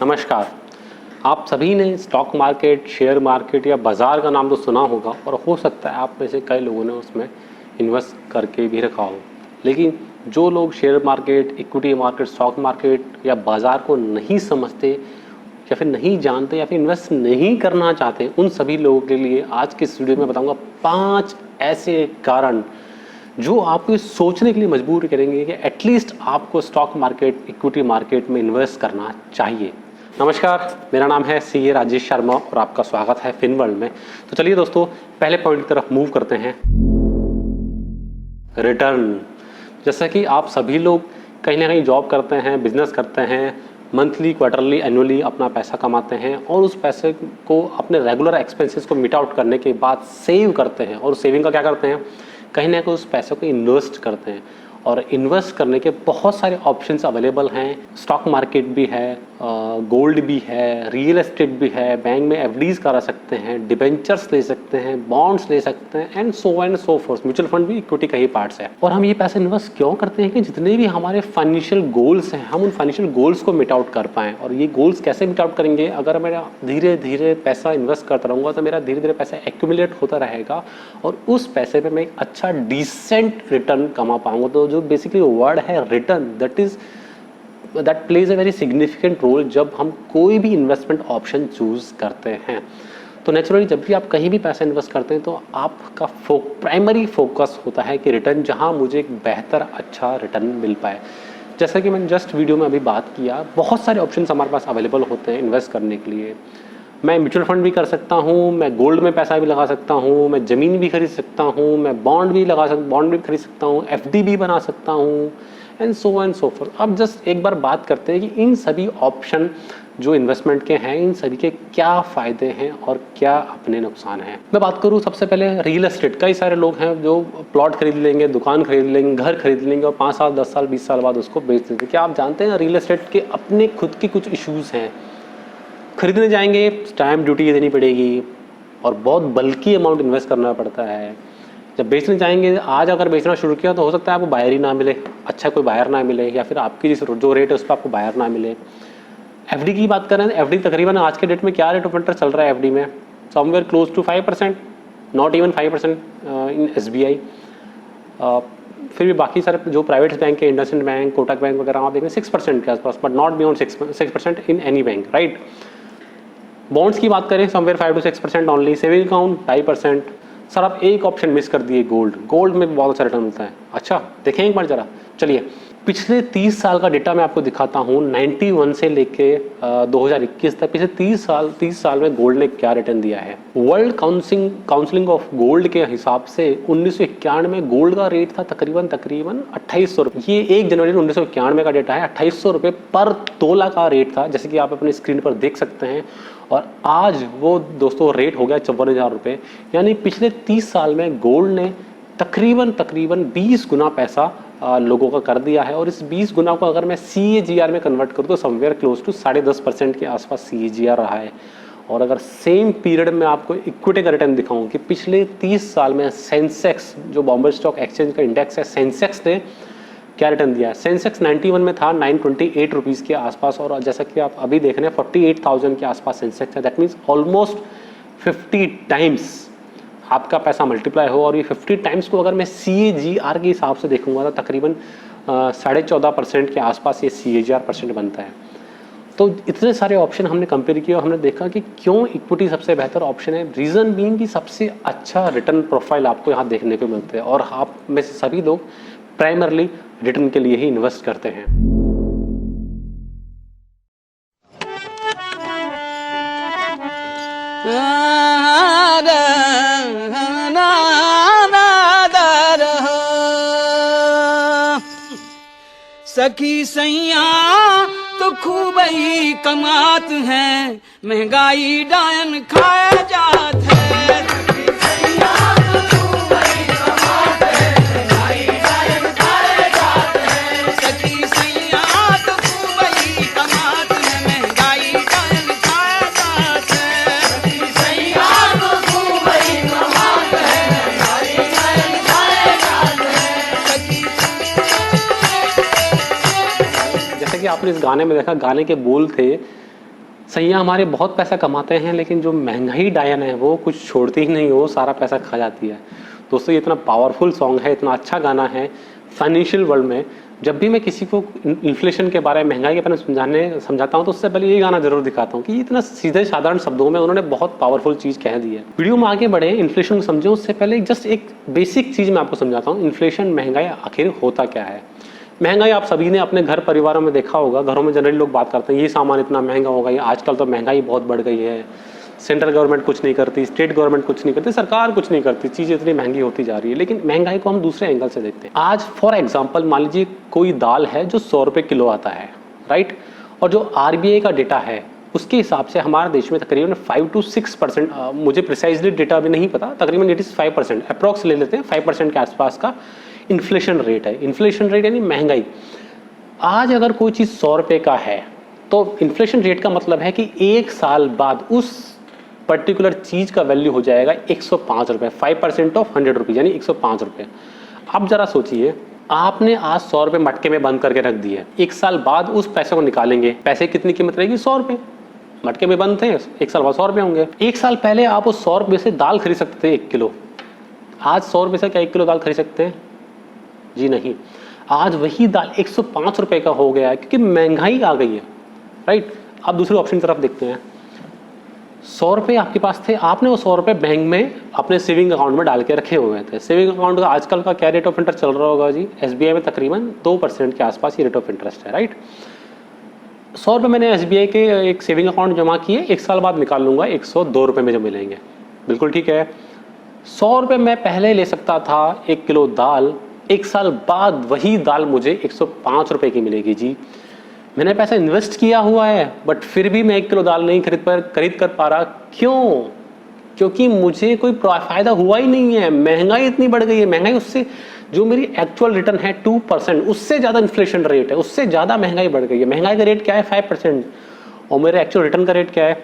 नमस्कार। आप सभी ने स्टॉक मार्केट, शेयर मार्केट या बाज़ार का नाम तो सुना होगा और हो सकता है आप में से कई लोगों ने उसमें इन्वेस्ट करके भी रखा हो। लेकिन जो लोग share market, equity market, stock market या बाज़ार को नहीं समझते या फिर नहीं जानते या फिर इन्वेस्ट नहीं करना चाहते, उन सभी लोगों के लिए आज के इस वीडियो में बताऊंगा 5 ऐसे कारण जो आपको ये सोचने के लिए मजबूर करेंगे कि एटलीस्ट आपको स्टॉक मार्केट, इक्विटी मार्केट में इन्वेस्ट करना चाहिए। नमस्कार, मेरा नाम है सीए राजेश शर्मा और आपका स्वागत है फिनवर्ल्ड में। तो चलिए दोस्तों, पहले पॉइंट की तरफ मूव करते हैं। रिटर्न। जैसा कि आप सभी लोग कहीं ना कहीं जॉब करते हैं, बिजनेस करते हैं, मंथली, क्वार्टरली, एनुअली अपना पैसा कमाते हैं और उस पैसे को अपने रेगुलर एक्सपेंसेस को मीट आउट करने के बाद सेव करते हैं और सेविंग का क्या करते हैं, कहीं ना कहीं उस पैसे को इन्वेस्ट करते हैं। और इन्वेस्ट करने के बहुत सारे ऑप्शंस अवेलेबल हैं। स्टॉक मार्केट भी है, गोल्ड भी है, रियल एस्टेट भी है, बैंक में एफडीज करा सकते हैं, डिबेंचर्स ले सकते हैं, बॉन्ड्स ले सकते हैं and so fourth. Mutual fund भी इक्विटी का ही पार्ट्स है। और हम ये पैसे इन्वेस्ट क्यों करते हैं कि जितने भी हमारे फाइनेंशियल गोल्स हैं, हम उन फाइनेंशियल गोल्स को मीट आउट कर पाएँ। और ये गोल्स कैसे मीट आउट करेंगे? अगर मेरा धीरे धीरे पैसा इन्वेस्ट करता रहूँगा तो मेरा धीरे धीरे पैसा एक्यूमुलेट होता रहेगा और उस पैसे पर मैं एक अच्छा डिसेंट रिटर्न कमा पाऊँगा। तो जो बेसिकली वर्ड है return, that plays a very significant role जब हम कोई भी इन्वेस्टमेंट ऑप्शन चूज करते हैं। तो नेचुरली जब भी आप कहीं भी पैसा इन्वेस्ट करते हैं तो आपका प्राइमरी फोकस होता है कि रिटर्न, जहां मुझे एक बेहतर अच्छा रिटर्न मिल पाए। जैसा कि मैंने जस्ट वीडियो में अभी बात किया, बहुत सारे ऑप्शंस हमारे पास अवेलेबल होते हैं इन्वेस्ट करने के लिए। मैं म्यूचुअल फंड भी कर सकता हूँ, मैं गोल्ड में पैसा भी लगा सकता हूँ, मैं ज़मीन भी खरीद सकता हूँ, मैं बॉन्ड भी खरीद सकता हूँ, एफडी भी बना सकता हूँ एंड सो फोर्थ। अब जस्ट एक बार बात करते हैं कि इन सभी ऑप्शन जो इन्वेस्टमेंट के हैं, इन सभी के क्या फ़ायदे हैं और क्या अपने नुकसान हैं। मैं बात करूँ सबसे पहले रियल एस्टेट। कई सारे लोग हैं जो प्लॉट खरीद लेंगे, दुकान खरीद लेंगे, घर खरीद लेंगे और 5 साल, 10 साल, 20 साल बाद उसको बेच देते हैं। क्या आप जानते हैं रियल एस्टेट के अपने खुद के कुछ इशूज़ हैं? खरीदने जाएंगे, स्टैम्प ड्यूटी देनी पड़ेगी और बहुत बल्कि अमाउंट इन्वेस्ट करना पड़ता है। जब बेचने जाएंगे, आज अगर बेचना शुरू किया तो हो सकता है आपको बायर ही ना मिले, अच्छा कोई बायर ना मिले, या फिर आपकी जो रेट है उस पर आपको बायर ना मिले। एफडी की बात करें, एफडी तकरीबन आज के डेट में क्या रेट ऑफ इंटरेस्ट चल रहा है एफडी में? Somewhere close to 5%, not even 5% in SBI. फिर भी बाकी सारे जो प्राइवेट बैंक है, इंडसइंड बैंक, कोटक बैंक वगैरह, आप देखेंगे 6% के आसपास, but not beyond 6% in any bank, right. Bonds की बात करें, somewhere 5 to 6% only. Saving account 5%। Sir आप एक ऑप्शन मिस कर दिए, गोल्ड में बहुत अच्छा रिटर्न मिलता है। अच्छा देखें एक बार जरा, चलिए पिछले 30 साल का डेटा मैं आपको दिखाता हूँ, 91 से लेके 2021 तक। पिछले 30 साल में गोल्ड ने क्या रिटर्न दिया है। वर्ल्ड काउंसिलिंग ऑफ गोल्ड के हिसाब से 1991 में गोल्ड का रेट था तकरीबन 2800 रुपये। ये 1 जनवरी 1991 का डेटा है। 2800 रुपये पर तोला का रेट था, जैसे कि आप अपने स्क्रीन पर देख सकते हैं। और आज वो दोस्तों रेट हो गया 54,000 रुपये। यानी पिछले 30 साल में गोल्ड ने तकरीबन 20 गुना पैसा लोगों का कर दिया है। और इस 20 गुना को अगर मैं CAGR में कन्वर्ट करूँ तो समवेयर क्लोज टू 10.5% के आसपास CAGR रहा है। और अगर सेम पीरियड में आपको इक्विटी का रिटर्न दिखाऊं कि पिछले 30 साल में सेंसेक्स, जो बॉम्बे स्टॉक एक्सचेंज का इंडेक्स है, सेंसेक्स ने क्या रिटर्न दिया है। सेंसेक्स 91 में था 928 रुपीज़ के आसपास, और जैसा कि आप अभी देख रहे हैं 48,000 के आसपास सेंसेक्स है। दैट मीन्स ऑलमोस्ट 50 टाइम्स आपका पैसा मल्टीप्लाई हो। और ये 50 टाइम्स को अगर मैं CAGR के हिसाब से देखूंगा तो तकरीबन 14.5% के आसपास ये CAGR% बनता है। तो इतने सारे ऑप्शन हमने कंपेयर किए और हमने देखा कि क्यों इक्विटी सबसे बेहतर ऑप्शन है। रीज़न बीइंग कि सबसे अच्छा रिटर्न प्रोफाइल आपको यहाँ देखने को मिलते हैं और आप में से सभी लोग प्राइमरली रिटर्न के लिए ही इन्वेस्ट करते हैं। सखी सैया तो खूब ही कमात है, महंगाई डायन खाए जात है। सखी सैया तो खूब ही कमात है, महंगाई डायन खाए जात है। सखी सैया तो खूब ही कमात है, महंगाई डायन खाए जात है। सखी सैया तो खूब ही कमात है, महंगाई डायन खाए जात है। सखी जैसे कि आपने इस गाने में देखा, गाने के बोल थे सैयाँ हमारे बहुत पैसा कमाते हैं, लेकिन जो महंगाई डायन है वो कुछ छोड़ती ही नहीं, वो सारा पैसा खा जाती है। दोस्तों ये इतना पावरफुल सॉन्ग है, इतना अच्छा गाना है फाइनेंशियल वर्ल्ड में। जब भी मैं किसी को इन्फ्लेशन के बारे में, महंगाई के बारे में समझाता हूँ तो उससे पहले ये गाना जरूर दिखाता हूँ कि इतना सीधे साधारण शब्दों में उन्होंने बहुत पावरफुल चीज़ कह दी है। वीडियो में आगे बढ़े, इन्फ्लेशन को समझें उससे पहले जस्ट एक बेसिक चीज़ मैं आपको समझाता हूँ। इन्फ्लेशन, महंगाई आखिर होता क्या है। महंगाई आप सभी ने अपने घर परिवारों में देखा होगा, घरों में जनरली लोग बात करते हैं ये सामान इतना महंगा हो गया, आजकल तो महंगाई बहुत बढ़ गई है, सेंट्रल गवर्नमेंट कुछ नहीं करती, स्टेट गवर्नमेंट कुछ नहीं करती, सरकार कुछ नहीं करती, चीज़ें इतनी महंगी होती जा रही है। लेकिन महंगाई को हम दूसरे एंगल से देखते हैं। आज फॉर एग्जांपल मान लीजिए कोई दाल है जो 100 रुपये किलो आता है, राइट, और जो RBI का डेटा है उसके हिसाब से हमारे देश में तकरीबन 5 to 6%, मुझे प्रिसाइजली डेटा भी नहीं पता, तकरीबन इट इज़ 5%, अप्रॉक्स ले लेते हैं 5% के आसपास का इन्फ्लेशन रेट है। इन्फ्लेशन रेट यानी महंगाई। आज अगर कोई चीज़ 100 रुपये का है तो इन्फ्लेशन रेट का मतलब है कि 1 साल बाद उस पर्टिकुलर चीज़ का वैल्यू हो जाएगा 105 रुपये, 5% ऑफ 100 रुपीज़ यानी 105 रुपये। अब जरा सोचिए, आपने आज 100 रुपये मटके में बंद करके रख दिए, 1 साल बाद उस पैसे को निकालेंगे, पैसे कितनी कीमत रहेगी? 100 रुपये। मटके में बंद थे, 1 साल बाद 100 रुपये होंगे। 1 साल पहले आप उस 100 रुपये से दाल खरीद सकते थे 1 किलो, आज 100 रुपये से क्या 1 किलो दाल खरीद सकते हैं? जी नहीं। आज वही दाल 105 रुपये का हो गया है क्योंकि महंगाई आ गई है, राइट। अब दूसरे ऑप्शन की तरफ देखते हैं। 100 रुपये आपके पास थे, आपने वो 100 रुपये बैंक में अपने सेविंग अकाउंट में डाल के रखे हुए थे। सेविंग अकाउंट का आजकल का क्या रेट ऑफ इंटरेस्ट चल रहा होगा जी? SBI में तकरीबन 2% के आसपास ये रेट ऑफ इंटरेस्ट है, राइट। 100 रुपये मैंने SBI के एक सेविंग अकाउंट जमा किए, 1 साल बाद निकाल लूँगा 102 रुपये में जो मिलेंगे, बिल्कुल ठीक है। 100 रुपये मैं पहले ले सकता था 1 किलो दाल, 1 साल बाद वही दाल मुझे 105 रुपये की मिलेगी जी। मैंने पैसा इन्वेस्ट किया हुआ है बट फिर भी मैं 1 किलो दाल नहीं खरीद कर पा रहा। क्यों? क्योंकि मुझे कोई फ़ायदा हुआ ही नहीं है। महंगाई इतनी बढ़ गई है। महंगाई उससे जो मेरी एक्चुअल रिटर्न है 2%, उससे ज़्यादा इन्फ्लेशन रेट है, उससे ज़्यादा महंगाई बढ़ गई है। महंगाई का रेट क्या है? 5% और मेरे एक्चुअल रिटर्न का रेट क्या है?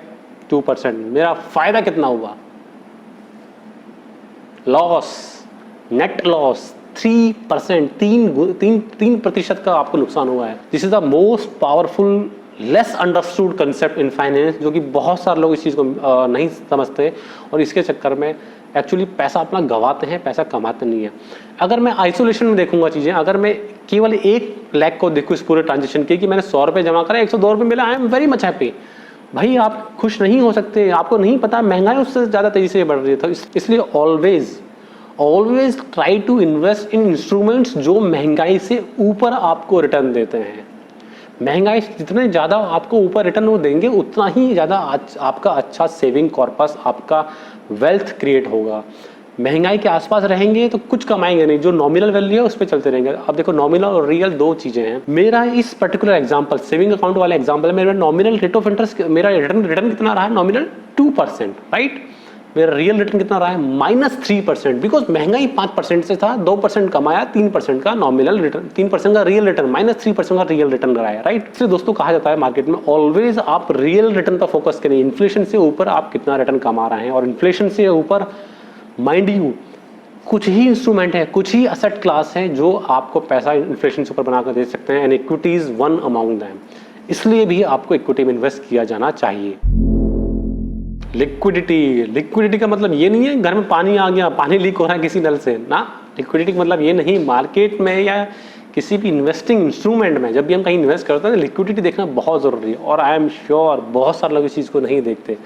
2%। मेरा फ़ायदा कितना हुआ? लॉस, नेट लॉस 3%, 3% का आपको नुकसान हुआ है। This is the most powerful less understood concept in finance, जो कि बहुत सारे लोग इस चीज़ को नहीं समझते और इसके चक्कर में एक्चुअली पैसा अपना गंवाते हैं, पैसा कमाते नहीं है। अगर मैं आइसोलेशन में देखूंगा चीज़ें, अगर मैं केवल 1 लाख को देखूँ इस पूरे ट्रांजेक्शन की कि मैंने 100 रुपये जमा करा, 102 रुपये मिला, I am very much happy. भाई आप खुश नहीं हो सकते, आपको नहीं पता महंगाई उससे ज़्यादा तेज़ी से बढ़ रही है। इसलिए always try to invest in instruments जो महंगाई से ऊपर आपको रिटर्न देते हैं। महंगाई जितने ज़्यादा आपको ऊपर रिटर्न वो देंगे उतना ही ज़्यादा आपका अच्छा सेविंग कॉर्पस, आपका वेल्थ क्रिएट होगा। महंगाई के आसपास रहेंगे तो कुछ कमाएंगे नहीं, जो नॉमिनल वैल्यू है उस पर चलते रहेंगे। अब देखो नॉमिनल और रियल 2 चीज़ें हैं। मेरा इस पर्टिकुलर एग्जांपल, सेविंग अकाउंट वाला एग्जांपल, मेरा नॉमिनल रेट ऑफ इंटरेस्ट, मेरा रिटर्न कितना रहा है? Nominal 2%, right. मेरा रियल रिटर्न कितना रहा है? -3%, बिकॉज महंगाई 5% से था, 2% कमाया, 3% का नॉमिनल रिटर्न, 3% का रियल रिटर्न, -3% का रियल रिटर्न रहा है, राइट। इसलिए दोस्तों कहा जाता है मार्केट में ऑलवेज आप रियल रिटर्न पर फोकस करें। इन्फ्लेशन से ऊपर आप कितना रिटर्न कमा रहे हैं, और इन्फ्लेशन से ऊपर माइंड यू कुछ ही इंस्ट्रूमेंट है, कुछ ही असेट क्लास है जो आपको पैसा इन्फ्लेशन से ऊपर बनाकर दे सकते हैं, and equity is one among them. इसलिए भी आपको इक्विटी में इन्वेस्ट किया जाना चाहिए। लिक्विडिटी का मतलब ये नहीं है घर में पानी आ गया, पानी लीक हो रहा है किसी नल से ना। लिक्विडिटी का मतलब ये नहीं, मार्केट में या किसी भी इन्वेस्टिंग इंस्ट्रूमेंट में जब भी हम कहीं इन्वेस्ट करते हैं लिक्विडिटी देखना बहुत ज़रूरी है। और आई एम श्योर बहुत सारे लोग इस चीज़ को नहीं देखते।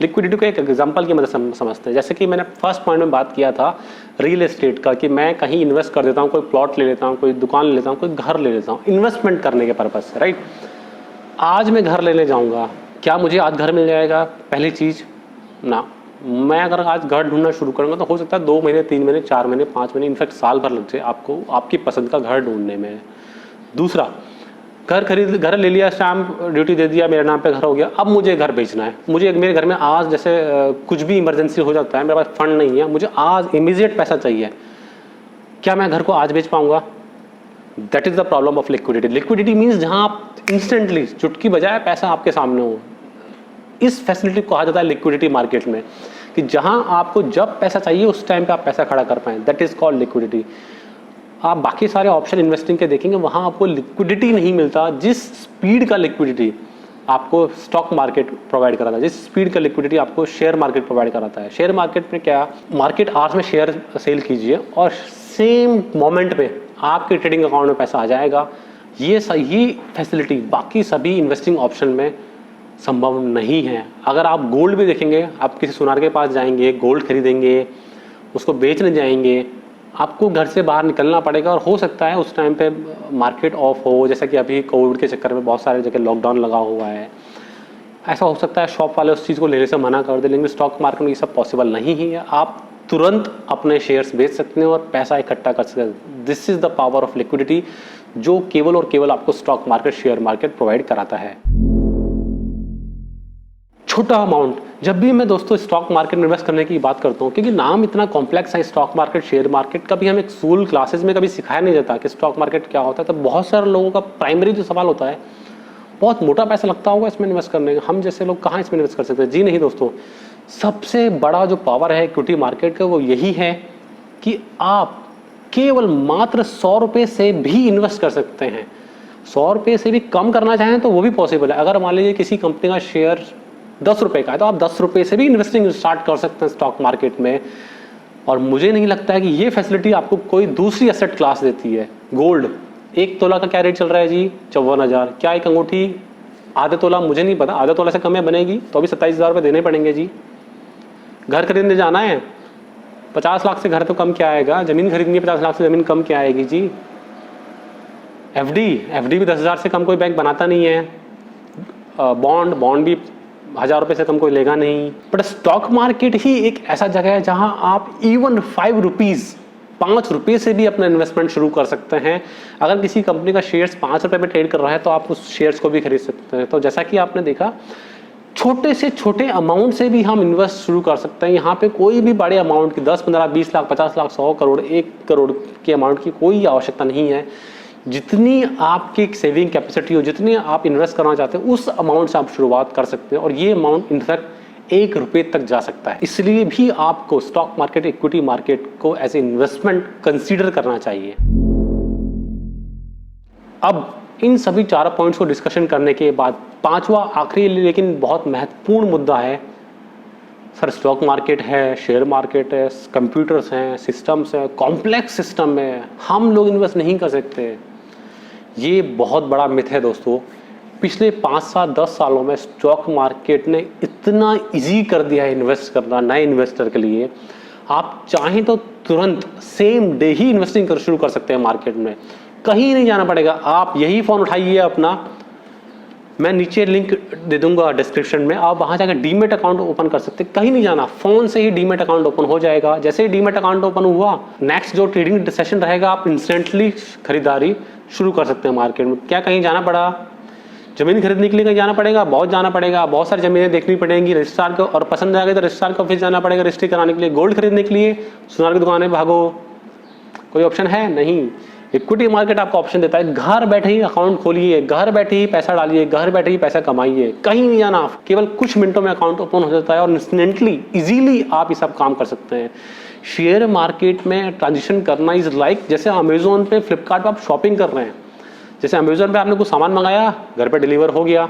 लिक्विडिटी को एक एग्जांपल की मदद से समझते हैं। जैसे कि मैंने फर्स्ट पॉइंट में बात किया था रियल एस्टेट का, कि मैं कहीं इन्वेस्ट कर देता हूँ, कोई प्लॉट ले लेता हूँ, कोई दुकान ले लेता हूँ, कोई घर ले लेता हूँ, इन्वेस्टमेंट करने के पर्पज़ से, राइट। आज मैं घर लेने जाऊँगा, क्या मुझे आज घर मिल जाएगा? पहली चीज़ ना, मैं अगर आज घर ढूंढना शुरू करूँगा तो हो सकता है 2 महीने, 3 महीने, 4 महीने, 5 महीने, इनफैक्ट साल भर लग जाए आपको आपकी पसंद का घर ढूंढने में। दूसरा, घर ले लिया, स्टैम्प ड्यूटी दे दिया, मेरे नाम पे घर हो गया, अब मुझे घर बेचना है। मुझे मेरे घर में आज जैसे कुछ भी इमरजेंसी हो जाता है, मेरे पास फंड नहीं है, मुझे आज इमीडिएट पैसा चाहिए, क्या मैं घर को आज बेच पाऊँगा? That is the problem of liquidity. Liquidity means जहाँ आप इंस्टेंटली चुटकी बजाय पैसा आपके सामने हो। इस फैसिलिटी को कहा जाता है लिक्विडिटी मार्केट में, कि जहां आपको जब पैसा चाहिए उस टाइम पे आप पैसा खड़ा कर पाएं, दैट इज कॉल्ड लिक्विडिटी। आप बाकी सारे ऑप्शन इन्वेस्टिंग के देखेंगे वहां आपको लिक्विडिटी नहीं मिलता जिस स्पीड का लिक्विडिटी आपको स्टॉक मार्केट प्रोवाइड कराता है, जिस स्पीड का लिक्विडिटी आपको शेयर मार्केट प्रोवाइड कराता है। शेयर मार्केट में क्या, मार्केट आवर्स में शेयर सेल कीजिए और सेम मोमेंट पे आपके ट्रेडिंग अकाउंट में पैसा आ जाएगा। ये फैसिलिटी बाकी सभी इन्वेस्टिंग ऑप्शन में संभव नहीं है। अगर आप गोल्ड भी देखेंगे, आप किसी सुनार के पास जाएंगे, गोल्ड खरीदेंगे, उसको बेचने जाएंगे, आपको घर से बाहर निकलना पड़ेगा और हो सकता है उस टाइम पे मार्केट ऑफ हो, जैसा कि अभी कोविड के चक्कर में बहुत सारे जगह लॉकडाउन लगा हुआ है। ऐसा हो सकता है शॉप वाले उस चीज़ को लेने से मना कर दे, लेकिन स्टॉक मार्केट में ये सब पॉसिबल नहीं है। आप तुरंत अपने शेयर्स बेच सकते हैं और पैसा इकट्ठा कर सकते हैं। This is the power of liquidity जो केवल और केवल आपको stock market, share market provide कराता है। छोटा अमाउंट, जब भी मैं दोस्तों स्टॉक मार्केट में इन्वेस्ट करने की बात करता हूँ, क्योंकि नाम इतना कॉम्प्लेक्स है स्टॉक मार्केट, शेयर मार्केट, कभी हमें स्कूल क्लासेस में कभी सिखाया नहीं जाता कि स्टॉक मार्केट क्या होता है। तो बहुत सारे लोगों का प्राइमरी जो सवाल होता है, बहुत मोटा पैसा लगता होगा इसमें इन्वेस्ट करने का, हम जैसे लोग कहाँ इसमें इन्वेस्ट कर सकते हैं? जी नहीं दोस्तों, सबसे बड़ा जो पावर है इक्विटी मार्केट का वो यही है कि आप केवल मात्र 100 रुपये से भी इन्वेस्ट कर सकते हैं। 100 रुपये से भी कम करना चाहें तो वो भी पॉसिबल है। अगर मान लीजिए किसी कंपनी का शेयर 10 रुपये का है तो आप 10 रुपये से भी इन्वेस्टिंग स्टार्ट कर सकते हैं स्टॉक मार्केट में। और मुझे नहीं लगता है कि ये फैसिलिटी आपको कोई दूसरी एसेट क्लास देती है। गोल्ड 1 तोला का क्या रेट चल रहा है जी? 54,000। क्या एक अंगूठी आधे तोला, मुझे नहीं पता, आधे तोला से कम में बनेगी तो अभी 27,000 रुपये देने पड़ेंगे जी। घर खरीदने जाना है, 50 लाख से घर तो कम क्या आएगा? ज़मीन खरीदनी है, 50 लाख से ज़मीन कम क्या आएगी जी? एफडी भी 10,000 से कम कोई बैंक बनाता नहीं है। बॉन्ड भी 1,000 रुपये से कम कोई लेगा नहीं। बट स्टॉक मार्केट ही एक ऐसा जगह है जहां आप इवन 5 रुपये से भी अपना इन्वेस्टमेंट शुरू कर सकते हैं। अगर किसी कंपनी का शेयर्स 5 रुपये में ट्रेड कर रहा है तो आप उस शेयर्स को भी खरीद सकते हैं। तो जैसा कि आपने देखा, छोटे से छोटे अमाउंट से भी हम इन्वेस्ट शुरू कर सकते हैं। यहाँ पे कोई भी बड़े अमाउंट की 10, 15, 20 लाख, 50 लाख, 100 करोड़, 1 करोड़ के अमाउंट की कोई आवश्यकता नहीं है। जितनी आपकी सेविंग कैपेसिटी हो, जितनी आप इन्वेस्ट करना चाहते हैं, उस अमाउंट से आप शुरुआत कर सकते हैं और ये अमाउंट इनफैक्ट 1 रुपये तक जा सकता है। इसलिए भी आपको स्टॉक मार्केट, इक्विटी मार्केट को एज ए इन्वेस्टमेंट कंसीडर करना चाहिए। अब इन सभी 4 पॉइंट्स को डिस्कशन करने के बाद 5वां आखिरी लेकिन बहुत महत्वपूर्ण मुद्दा है, सर स्टॉक मार्केट है, शेयर मार्केट है, कंप्यूटर्स हैं, सिस्टम्स हैं, कॉम्प्लेक्स सिस्टम है, हम लोग इन्वेस्ट नहीं कर सकते। ये बहुत बड़ा मिथ है दोस्तों। पिछले 5-10 सालों में स्टॉक मार्केट ने इतना इजी कर दिया है इन्वेस्ट करना नए इन्वेस्टर के लिए। आप चाहें तो तुरंत सेम डे ही इन्वेस्टिंग शुरू कर सकते हैं मार्केट में, कहीं नहीं जाना पड़ेगा। आप यही फ़ोन उठाइए अपना, मैं नीचे लिंक दे दूंगा डिस्क्रिप्शन में, आप वहाँ जाकर डीमेट अकाउंट ओपन कर सकते हैं, कहीं नहीं जाना, फ़ोन से ही डीमेट अकाउंट ओपन हो जाएगा। जैसे ही डीमेट अकाउंट ओपन हुआ, नेक्स्ट जो ट्रेडिंग सेशन रहेगा आप इंस्टेंटली खरीदारी शुरू कर सकते हैं मार्केट में। क्या कहीं जाना पड़ा? ज़मीन खरीदने के लिए कहीं जाना पड़ेगा? बहुत जाना पड़ेगा, बहुत सारी ज़मीनें देखनी पड़ेंगी, रजिस्ट्रार को, और पसंद आ गई तो रजिस्ट्रार के ऑफिस जाना पड़ेगा रजिस्ट्री कराने के लिए। गोल्ड खरीदने के लिए सुनार की दुकान में भागो, कोई ऑप्शन है नहीं। इक्विटी मार्केट आपको ऑप्शन देता है, घर बैठे ही अकाउंट खोलिए, घर बैठे ही पैसा डालिए, घर बैठे ही पैसा कमाइए, कहीं नहीं जाना, केवल कुछ मिनटों में अकाउंट ओपन हो जाता है और इंस्टेंटली इजीली आप ये सब काम कर सकते हैं। शेयर मार्केट में ट्रांजिशन करना इज लाइक जैसे अमेजोन पे, फ्लिपकार्ट पे आप शॉपिंग कर रहे हैं। जैसे अमेजोन पे आपने कुछ सामान मंगाया, घर पे डिलीवर हो गया,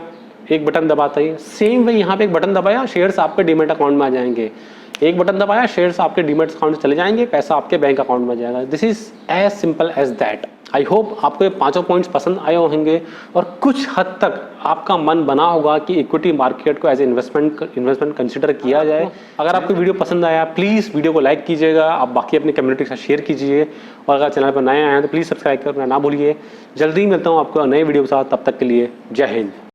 एक बटन दबाता ही, सेम वे यहाँ पे एक बटन दबाया, शेयर्स आपके डीमेट अकाउंट में आ जाएंगे। एक बटन दबाया, शेयर्स आपके डीमेट अकाउंट में चले जाएंगे, पैसा आपके बैंक अकाउंट में जाएगा। This is as simple as that. I hope आपको ये 5 पॉइंट्स पसंद आए होंगे और कुछ हद तक आपका मन बना होगा कि इक्विटी मार्केट को एज ए इन्वेस्टमेंट कंसिडर किया जाए। अगर आपको वीडियो पसंद आया, प्लीज़ वीडियो को लाइक कीजिएगा, आप बाकी अपनी कम्युनिटी के साथ शेयर कीजिए, और अगर चैनल पर नए आए हैं तो प्लीज़ सब्सक्राइब करना ना भूलिए। जल्दी मिलता हूँ आपको नए वीडियो के साथ, तब तक के लिए जय हिंद।